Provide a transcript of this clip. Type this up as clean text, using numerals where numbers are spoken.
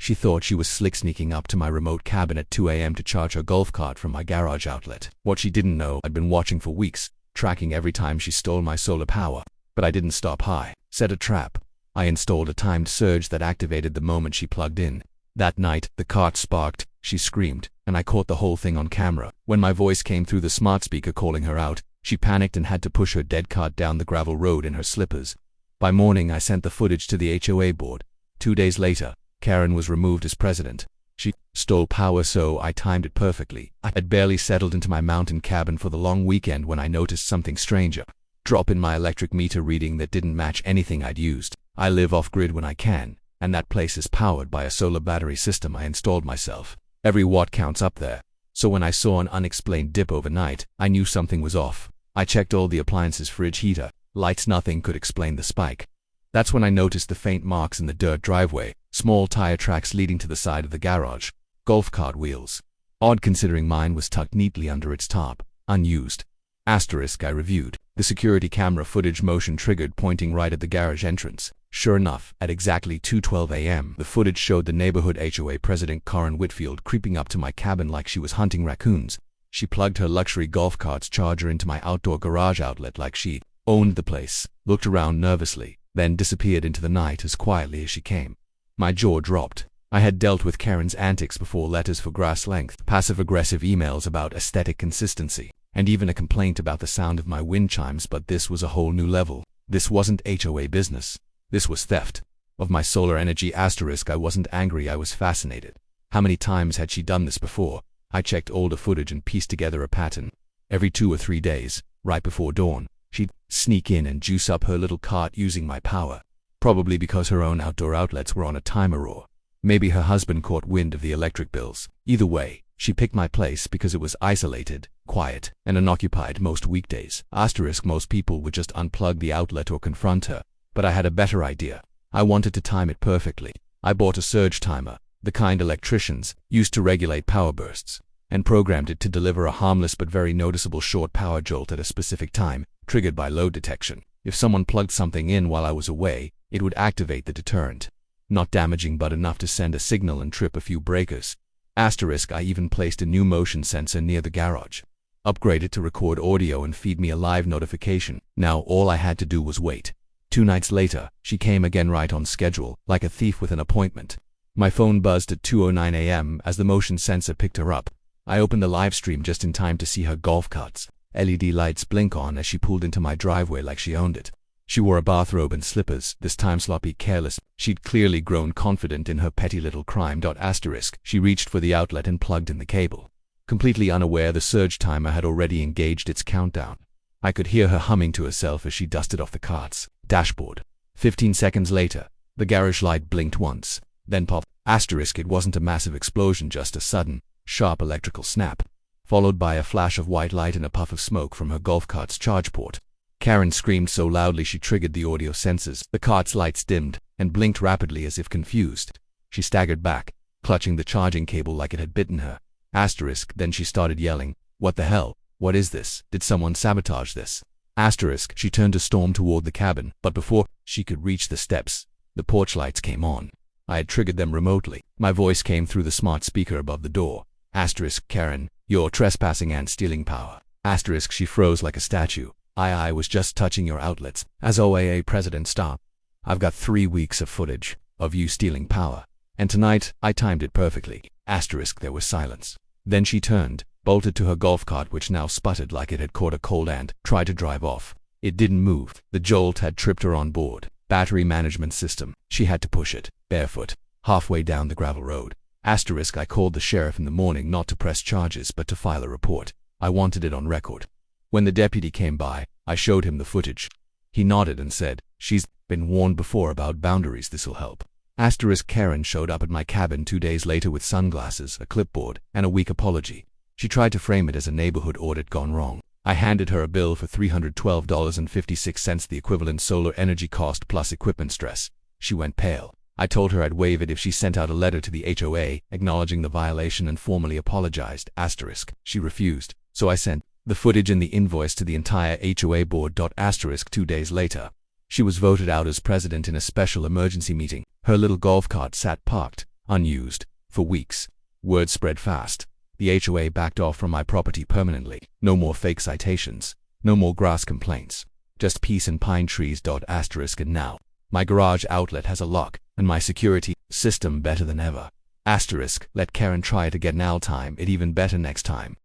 She thought she was slick, sneaking up to my remote cabin at 2 a.m. to charge her golf cart from my garage outlet. What she didn't know, I'd been watching for weeks, tracking every time she stole my solar power. But I didn't stop. I set a trap. I installed a timed surge that activated the moment she plugged in. That night, the cart sparked, she screamed, and I caught the whole thing on camera. When my voice came through the smart speaker calling her out, she panicked and had to push her dead cart down the gravel road in her slippers. By morning, I sent the footage to the HOA board. 2 days later, Karen was removed as president. She stole power, so I timed it perfectly. I had barely settled into my mountain cabin for the long weekend when I noticed something strange. A drop in my electric meter reading that didn't match anything I'd used. I live off-grid when I can, and that place is powered by a solar battery system I installed myself. Every watt counts up there. So when I saw an unexplained dip overnight, I knew something was off. I checked all the appliances, fridge, heater, lights. Nothing could explain the spike. That's when I noticed the faint marks in the dirt driveway, small tire tracks leading to the side of the garage, golf cart wheels. Odd considering mine was tucked neatly under its top, unused. Asterisk, I reviewed. The security camera footage motion triggered, pointing right at the garage entrance. Sure enough, at exactly 2:12 a.m., the footage showed the neighborhood HOA president Karen Whitfield creeping up to my cabin like she was hunting raccoons. She plugged her luxury golf cart's charger into my outdoor garage outlet like she owned the place, looked around nervously, then disappeared into the night as quietly as she came. My jaw dropped. I had dealt with Karen's antics before: letters for grass length, passive-aggressive emails about aesthetic consistency, and even a complaint about the sound of my wind chimes, but this was a whole new level. This wasn't HOA business. This was theft of my solar energy. Asterisk, I wasn't angry, I was fascinated. How many times had she done this before? I checked older footage and pieced together a pattern. Every 2 or 3 days, right before dawn, she'd sneak in and juice up her little cart using my power. Probably because her own outdoor outlets were on a timer, or maybe her husband caught wind of the electric bills. Either way, she picked my place because it was isolated, quiet, and unoccupied most weekdays. Asterisk, most people would just unplug the outlet or confront her. But I had a better idea. I wanted to time it perfectly. I bought a surge timer, the kind electricians use to regulate power bursts, and programmed it to deliver a harmless but very noticeable short power jolt at a specific time, triggered by load detection. If someone plugged something in while I was away, it would activate the deterrent. Not damaging, but enough to send a signal and trip a few breakers. Asterisk, I even placed a new motion sensor near the garage. Upgraded to record audio and feed me a live notification. Now all I had to do was wait. 2 nights later, she came again, right on schedule, like a thief with an appointment. My phone buzzed at 2:09 a.m. as the motion sensor picked her up. I opened the live stream just in time to see her golf cart's LED lights blink on as she pulled into my driveway like she owned it. She wore a bathrobe and slippers, this time sloppy, careless. She'd clearly grown confident in her petty little crime. Asterisk, she reached for the outlet and plugged in the cable. Completely unaware the surge timer had already engaged its countdown. I could hear her humming to herself as she dusted off the cart's dashboard. 15 seconds later, the garage light blinked once, then popped. Asterisk, it wasn't a massive explosion, just a sudden, sharp electrical snap, followed by a flash of white light and a puff of smoke from her golf cart's charge port. Karen screamed so loudly she triggered the audio sensors. The cart's lights dimmed and blinked rapidly as if confused. She staggered back, clutching the charging cable like it had bitten her. Asterisk, then she started yelling, "What the hell? What is this? Did someone sabotage this?" Asterisk, she turned to storm toward the cabin, but before she could reach the steps, the porch lights came on. I had triggered them remotely. My voice came through the smart speaker above the door. Asterisk, Karen, you're trespassing and stealing power. Asterisk, she froze like a statue. I was just touching your outlets. As OAA president, stop. I've got 3 weeks of footage of you stealing power. And tonight, I timed it perfectly. Asterisk, there was silence. Then she turned, bolted to her golf cart, which now sputtered like it had caught a cold, and tried to drive off. It didn't move. The jolt had tripped her on board. Battery management system. She had to push it, barefoot, halfway down the gravel road. Asterisk, I called the sheriff in the morning, not to press charges but to file a report. I wanted it on record. When the deputy came by, I showed him the footage. He nodded and said, "She's been warned before about boundaries, this'll help." Asterisk, Karen showed up at my cabin 2 days later with sunglasses, a clipboard, and a weak apology. She tried to frame it as a neighborhood audit gone wrong. I handed her a bill for $312.56, the equivalent solar energy cost plus equipment stress. She went pale. I told her I'd waive it if she sent out a letter to the HOA acknowledging the violation and formally apologized. Asterisk, she refused, so I sent the footage and the invoice to the entire HOA board. Asterisk, 2 days later, she was voted out as president in a special emergency meeting. Her little golf cart sat parked unused, for weeks. Word spread fast. The HOA backed off from my property permanently. No more fake citations. No more grass complaints. Just peace and pine trees. Asterisk. And now, my garage outlet has a lock, and my security system better than ever. Asterisk. Let Karen try to get an time. It even better next time.